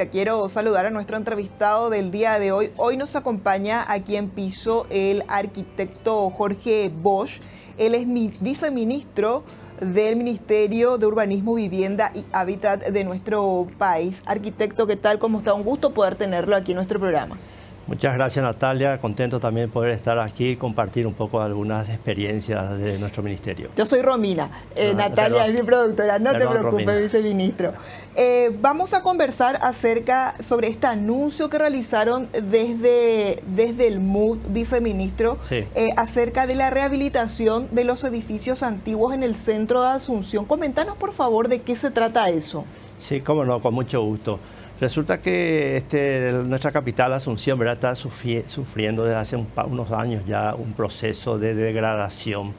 Quiero saludar a nuestro entrevistado del día de hoy. Hoy nos acompaña aquí en piso el arquitecto Jorge Bosch. Él es viceministro del Ministerio de Urbanismo, Vivienda y Hábitat de nuestro país. Arquitecto, ¿qué tal? ¿Cómo está? Un gusto poder tenerlo aquí en nuestro programa. Muchas gracias, Natalia. Contento también poder estar aquí y compartir un poco algunas experiencias de nuestro ministerio. Yo soy Romina. Natalia es mi productora. No te preocupes, viceministro. Vamos a conversar sobre este anuncio que realizaron desde el MUD, viceministro, sí. Acerca de la rehabilitación de los edificios antiguos en el centro de Asunción. Coméntanos, por favor, de qué se trata eso. Sí, cómo no, con mucho gusto. Resulta que nuestra capital, Asunción, ¿verdad?, está sufriendo desde hace unos años ya un proceso de degradación,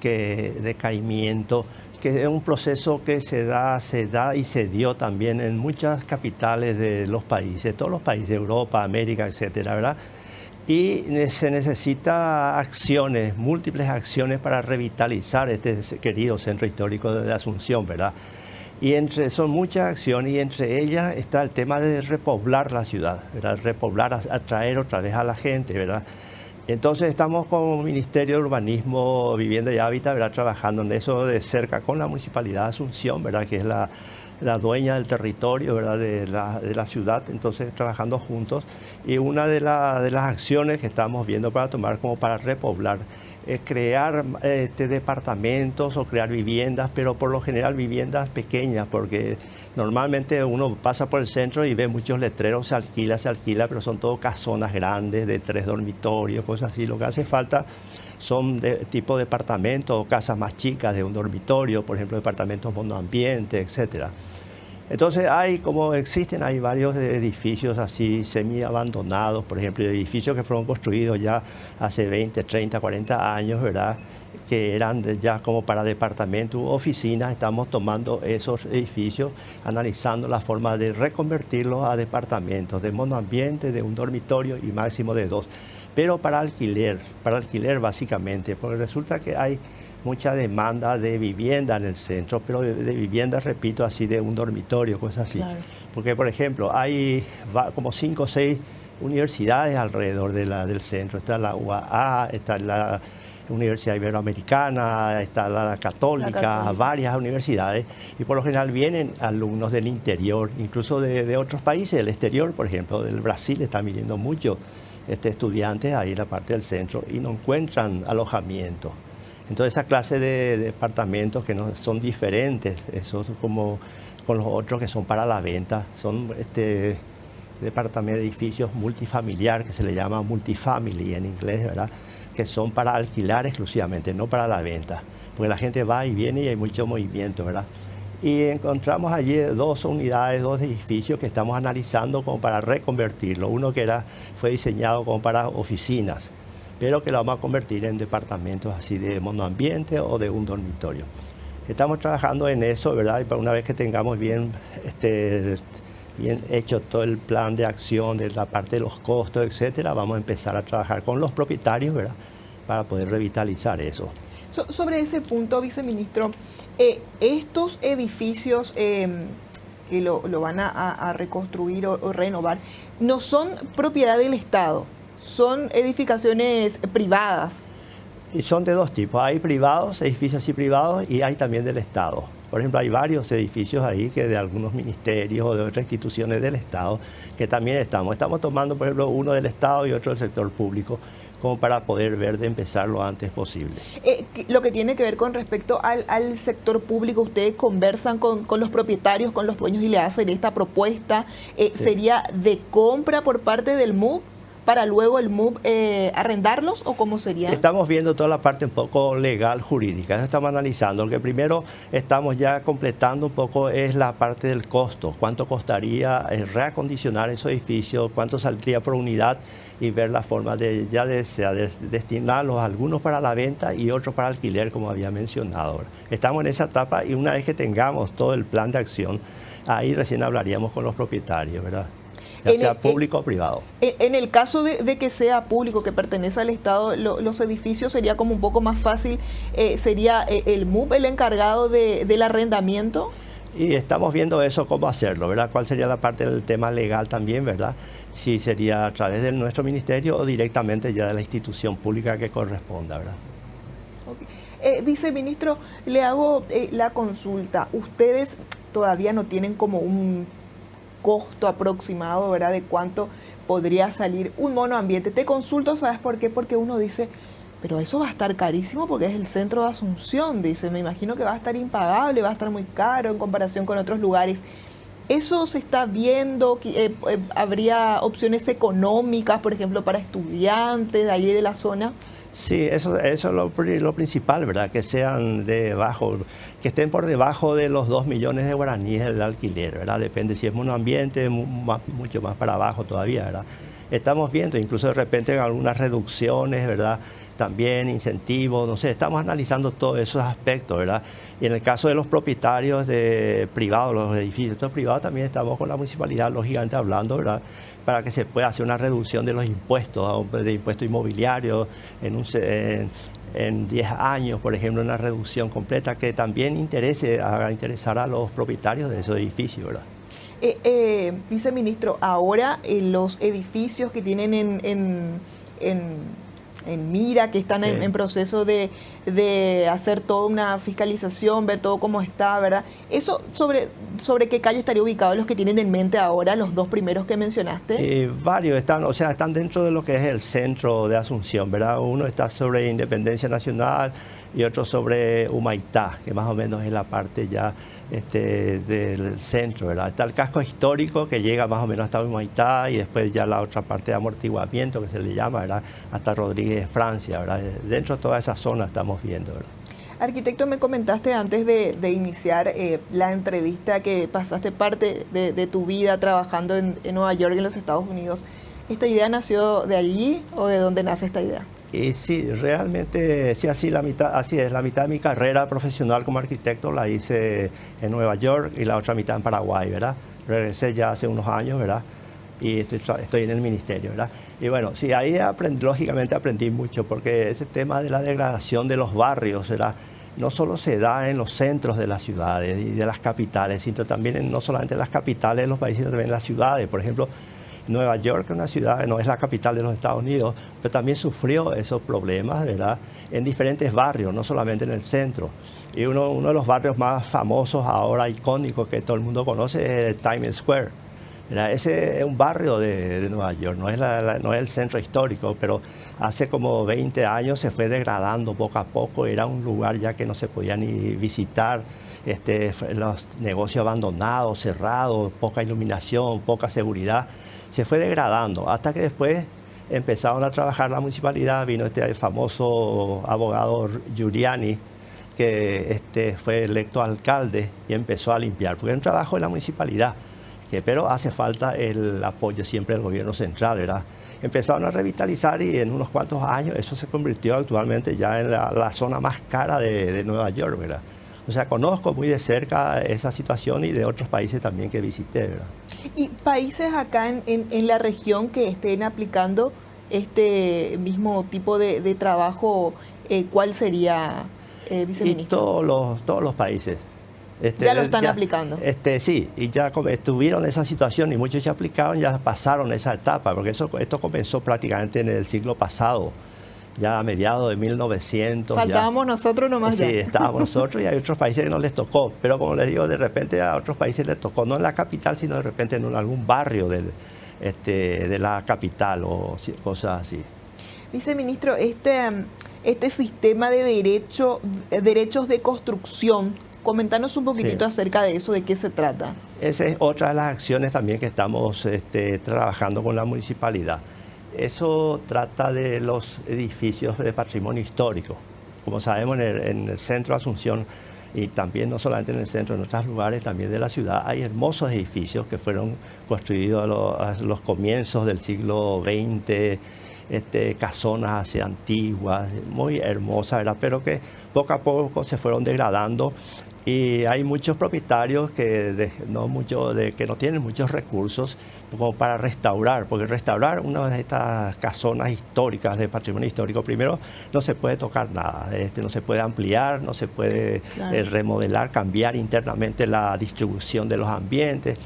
decaimiento, que es un proceso que se da y se dio también en muchas capitales de los países, todos los países de Europa, América, etcétera, ¿verdad? Y se necesita acciones, múltiples acciones para revitalizar este querido centro histórico de Asunción, ¿verdad? Y son muchas acciones y entre ellas está el tema de repoblar la ciudad, ¿verdad? Repoblar, atraer otra vez a la gente, ¿verdad? Entonces estamos como Ministerio de Urbanismo, Vivienda y Hábitat, ¿verdad?, trabajando en eso de cerca con la Municipalidad de Asunción, ¿verdad?, que es la dueña del territorio, ¿verdad?, de la ciudad. Entonces trabajando juntos, y una de las acciones que estamos viendo para tomar como para repoblar es crear departamentos o crear viviendas, pero por lo general viviendas pequeñas, porque normalmente uno pasa por el centro y ve muchos letreros, se alquila, pero son todo casonas grandes de 3 dormitorios, cosas así. Lo que hace falta son de tipo departamentos o casas más chicas de un dormitorio, por ejemplo, departamentos monoambiente, etcétera. Entonces hay varios edificios así semi-abandonados, por ejemplo, edificios que fueron construidos ya hace 20, 30, 40 años, ¿verdad?, que eran ya como para departamentos u oficinas. Estamos tomando esos edificios, analizando la forma de reconvertirlos a departamentos de monoambiente, de un dormitorio y máximo de 2, pero para alquiler básicamente, porque resulta que hay mucha demanda de vivienda en el centro, pero de vivienda, repito, así de un dormitorio, cosas así. Claro. Porque, por ejemplo, hay como 5 o 6 universidades alrededor del centro. Está la UAA, está la Universidad Iberoamericana, está la Católica, varias universidades, y por lo general vienen alumnos del interior, incluso de otros países del exterior, por ejemplo, del Brasil están viniendo muchos estudiantes ahí en la parte del centro y no encuentran alojamiento. Entonces esa clase de departamentos que no son diferentes, esos como con los otros que son para la venta, son departamentos, edificios multifamiliar, que se le llama multifamily en inglés, ¿verdad?, que son para alquilar exclusivamente, no para la venta, porque la gente va y viene y hay mucho movimiento, ¿verdad? Y encontramos allí 2 unidades, 2 edificios que estamos analizando como para reconvertirlo. Uno que fue diseñado como para oficinas, pero que lo vamos a convertir en departamentos así de monoambiente o de un dormitorio. Estamos trabajando en eso, ¿verdad? Y para una vez que tengamos bien hecho todo el plan de acción de la parte de los costos, etcétera, vamos a empezar a trabajar con los propietarios, ¿verdad?, para poder revitalizar eso. Sobre ese punto, viceministro, estos edificios que lo van a reconstruir o renovar, no son propiedad del Estado, son edificaciones privadas. Y son de 2 tipos, hay privados, edificios así privados, y hay también del Estado. Por ejemplo, hay varios edificios ahí que de algunos ministerios o de otras instituciones del Estado que también estamos tomando, por ejemplo, uno del Estado y otro del sector público, como para poder ver de empezar lo antes posible. Lo que tiene que ver con respecto al sector público, ustedes conversan con los propietarios, con los dueños y le hacen esta propuesta, sí. ¿Sería de compra por parte del MUB para luego el MUB arrendarlos, o cómo sería? Estamos viendo toda la parte un poco legal, jurídica, eso estamos analizando. Lo que primero estamos ya completando un poco es la parte del costo, cuánto costaría reacondicionar esos edificios, cuánto saldría por unidad, y ver la forma de destinarlos, algunos para la venta y otros para alquiler, como había mencionado. Estamos en esa etapa, y una vez que tengamos todo el plan de acción, ahí recién hablaríamos con los propietarios, ¿verdad?, ya sea público o privado. En el caso de que sea público, que pertenece al Estado, los edificios sería como un poco más fácil, ¿sería el MUB el encargado del arrendamiento? Y estamos viendo eso, cómo hacerlo, ¿verdad? ¿Cuál sería la parte del tema legal también, ¿verdad? Si sería a través de nuestro ministerio o directamente ya de la institución pública que corresponda, ¿verdad? Okay. Viceministro, le hago la consulta. Ustedes todavía no tienen como un costo aproximado, ¿verdad? De cuánto podría salir un monoambiente. Te consulto, ¿sabes por qué? Porque uno dice, pero eso va a estar carísimo porque es el centro de Asunción, dice. Me imagino que va a estar impagable, va a estar muy caro en comparación con otros lugares. ¿Eso se está viendo? ¿Habría opciones económicas, por ejemplo, para estudiantes de allí de la zona? Sí, eso es lo principal, ¿verdad? Que sean que estén por debajo de los 2 millones de guaraníes el alquiler, ¿verdad? Depende si es monoambiente, mucho más para abajo todavía, ¿verdad? Estamos viendo incluso de repente algunas reducciones, ¿verdad? También incentivos, no sé, estamos analizando todos esos aspectos, ¿verdad? Y en el caso de los propietarios privados, los edificios privados, también estamos con la municipalidad, lógicamente, hablando, ¿verdad? Para que se pueda hacer una reducción de los impuestos, de impuestos inmobiliarios en 10 años, por ejemplo, una reducción completa que también haga interesar a los propietarios de esos edificios, ¿verdad? Viceministro, ahora los edificios que tienen en mira, que están en proceso de hacer toda una fiscalización, ver todo cómo está, ¿verdad? Eso, ¿sobre qué calle estaría ubicado los que tienen en mente ahora, los dos primeros que mencionaste? Varios están dentro de lo que es el centro de Asunción, ¿verdad? Uno está sobre Independencia Nacional y otro sobre Humaitá, que más o menos es la parte ya del centro, ¿verdad? Está el casco histórico que llega más o menos hasta Humaitá y después ya la otra parte de amortiguamiento que se le llama, ¿verdad? Hasta Rodríguez, Francia, ¿verdad? Dentro de toda esa zona estamos viendo, ¿verdad? Arquitecto, me comentaste antes de iniciar la entrevista que pasaste parte de tu vida trabajando en Nueva York, en los Estados Unidos. ¿Esta idea nació de allí o de dónde nace esta idea? Y sí, realmente, sí, así es, la mitad de mi carrera profesional como arquitecto la hice en Nueva York y la otra mitad en Paraguay, ¿verdad? Regresé ya hace unos años, ¿verdad? Y estoy en el ministerio, ¿verdad? Y bueno, sí, ahí lógicamente aprendí mucho, porque ese tema de la degradación de los barrios, ¿verdad? No solo se da en los centros de las ciudades y de las capitales, sino también no solamente en las capitales de los países, sino también en las ciudades. Por ejemplo, Nueva York es una ciudad, no es la capital de los Estados Unidos, pero también sufrió esos problemas, ¿verdad? En diferentes barrios, no solamente en el centro. Y uno de los barrios más famosos ahora, icónicos, que todo el mundo conoce, es el Times Square. Ese es un barrio de Nueva York, no es el centro histórico, pero hace como 20 años se fue degradando poco a poco, era un lugar ya que no se podía ni visitar, los negocios abandonados, cerrados, poca iluminación, poca seguridad, se fue degradando, hasta que después empezaron a trabajar la municipalidad, vino este famoso abogado Giuliani, que fue electo alcalde y empezó a limpiar, porque era un trabajo de la municipalidad. Pero hace falta el apoyo siempre del gobierno central, ¿verdad? Empezaron a revitalizar y en unos cuantos años eso se convirtió actualmente ya en la zona más cara de Nueva York, ¿verdad? O sea, conozco muy de cerca esa situación y de otros países también que visité, ¿verdad? ¿Y países acá en la región que estén aplicando este mismo tipo de trabajo, cuál sería, viceministro? Y todos los países. Ya lo están aplicando. Sí, y ya estuvieron en esa situación y muchos ya aplicaron, ya pasaron esa etapa, porque esto comenzó prácticamente en el siglo pasado, ya a mediados de 1900. Faltábamos nosotros nomás. Sí, ya. estábamos nosotros y hay otros países que no les tocó, pero como les digo, de repente a otros países les tocó, no en la capital, sino de repente en algún barrio de la capital o cosas así. Viceministro, este sistema de derechos de construcción, coméntanos un poquitito acerca de eso, de qué se trata. Esa es otra de las acciones también que estamos trabajando con la municipalidad. Eso trata de los edificios de patrimonio histórico. Como sabemos, en el centro de Asunción, y también no solamente en el centro, en otros lugares también de la ciudad, hay hermosos edificios que fueron construidos a los comienzos del siglo XX, casonas así antiguas, muy hermosas, ¿verdad? Pero que poco a poco se fueron degradando. Y hay muchos propietarios que no tienen muchos recursos como para restaurar, porque restaurar una de estas casonas históricas de patrimonio histórico, primero no se puede tocar nada, no se puede ampliar, no se puede remodelar, cambiar internamente la distribución de los ambientes.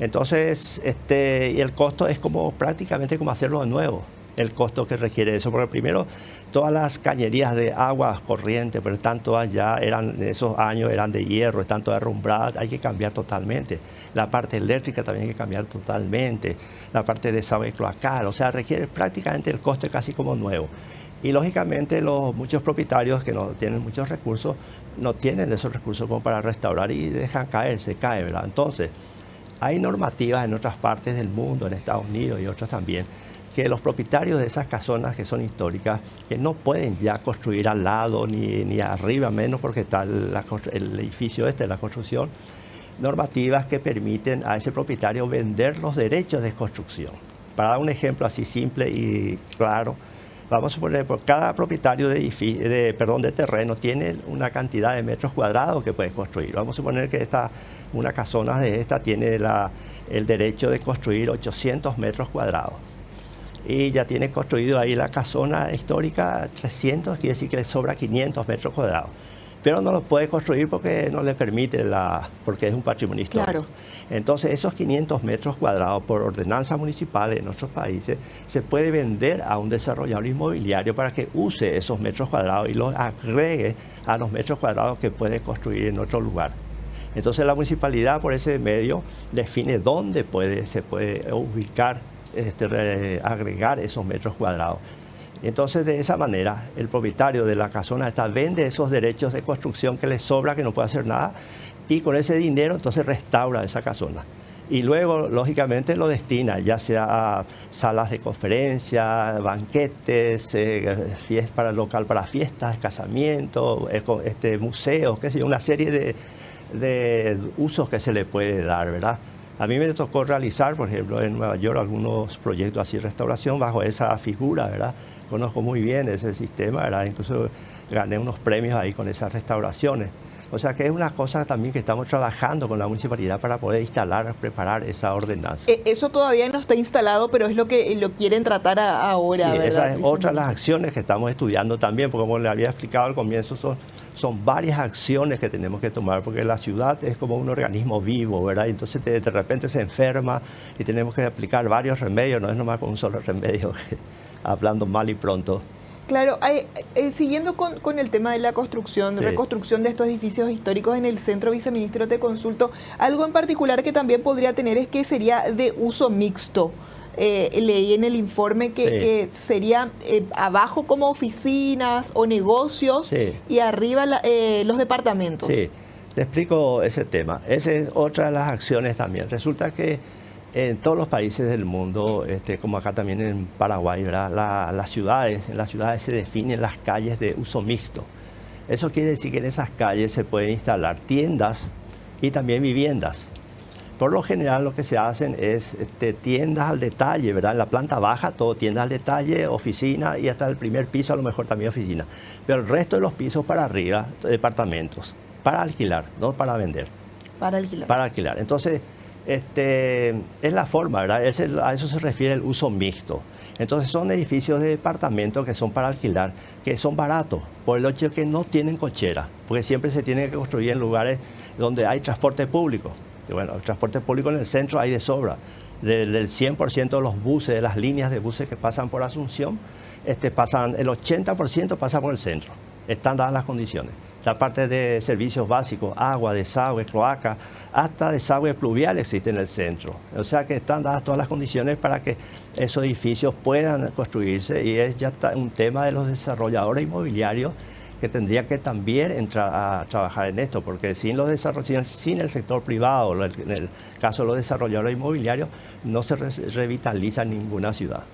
Entonces, y el costo es como prácticamente como hacerlo de nuevo. El costo que requiere eso, porque primero todas las cañerías de agua corriente, pero están todas ya, en esos años eran de hierro, están todas derrumbradas, hay que cambiar totalmente. La parte eléctrica también hay que cambiar totalmente, la parte de desagüe cloacal, o sea, requiere prácticamente el costo casi como nuevo. Y lógicamente muchos propietarios que no tienen muchos recursos, no tienen esos recursos como para restaurar y dejan caer, se cae, ¿verdad? Entonces, hay normativas en otras partes del mundo, en Estados Unidos y otras también, que los propietarios de esas casonas que son históricas, que no pueden ya construir al lado ni arriba, menos porque está el edificio la construcción, normativas que permiten a ese propietario vender los derechos de construcción. Para dar un ejemplo así simple y claro, vamos a suponer por cada propietario de terreno tiene una cantidad de metros cuadrados que puede construir. Vamos a suponer que una casona de esta tiene el derecho de construir 800 metros cuadrados. Y ya tiene construido ahí la casona histórica 300, quiere decir que le sobra 500 metros cuadrados. Pero no lo puede construir porque no le permite, porque es un patrimonio histórico. Claro. Entonces, esos 500 metros cuadrados por ordenanza municipal en nuestros países se puede vender a un desarrollador inmobiliario para que use esos metros cuadrados y los agregue a los metros cuadrados que puede construir en otro lugar. Entonces, la municipalidad por ese medio define dónde se puede ubicar, agregar esos metros cuadrados. Entonces, de esa manera, el propietario de la casona vende esos derechos de construcción que le sobra, que no puede hacer nada, y con ese dinero entonces restaura esa casona. Y luego, lógicamente, lo destina, ya sea a salas de conferencia, banquetes, local para fiestas, casamientos, museos, qué sé yo, una serie de usos que se le puede dar, ¿verdad? A mí me tocó realizar, por ejemplo, en Nueva York algunos proyectos así de restauración bajo esa figura, ¿verdad? Conozco muy bien ese sistema, ¿verdad? Incluso gané unos premios ahí con esas restauraciones. O sea que es una cosa también que estamos trabajando con la municipalidad para poder preparar esa ordenanza. Eso todavía no está instalado, pero es lo que lo quieren tratar ahora, sí, ¿verdad? Esa es otra de las acciones que estamos estudiando también, porque como le había explicado al comienzo, son varias acciones que tenemos que tomar, porque la ciudad es como un organismo vivo, ¿verdad? Entonces de repente se enferma y tenemos que aplicar varios remedios, no es nomás con un solo remedio, hablando mal y pronto. Claro, siguiendo con el tema de la construcción, reconstrucción de estos edificios históricos en el centro, viceministro, te consulto, algo en particular que también podría tener es que sería de uso mixto. Leí en el informe que sería abajo como oficinas o negocios y arriba los departamentos. Sí, te explico ese tema. Esa es otra de las acciones también. Resulta que en todos los países del mundo, como acá también en Paraguay, ¿verdad? En las ciudades se definen las calles de uso mixto. Eso quiere decir que en esas calles se pueden instalar tiendas y también viviendas. Por lo general lo que se hacen es tiendas al detalle, ¿verdad? En la planta baja todo tiendas al detalle, oficina y hasta el primer piso a lo mejor también oficina. Pero el resto de los pisos para arriba, departamentos, para alquilar, no para vender. Para alquilar. Para alquilar. Entonces, es la forma, ¿verdad? A eso se refiere el uso mixto. Entonces son edificios de departamentos que son para alquilar, que son baratos, por el hecho de que no tienen cochera, porque siempre se tiene que construir en lugares donde hay transporte público. Y bueno, el transporte público en el centro hay de sobra. Del 100% de los buses, de las líneas de buses que pasan por Asunción, el 80% pasa por el centro. Están dadas las condiciones. La parte de servicios básicos, agua, desagüe, cloaca, hasta desagüe pluvial existe en el centro. O sea que están dadas todas las condiciones para que esos edificios puedan construirse y es ya un tema de los desarrolladores inmobiliarios que tendría que también entrar a trabajar en esto, porque sin el sector privado, en el caso de los desarrolladores inmobiliarios, no se revitaliza ninguna ciudad.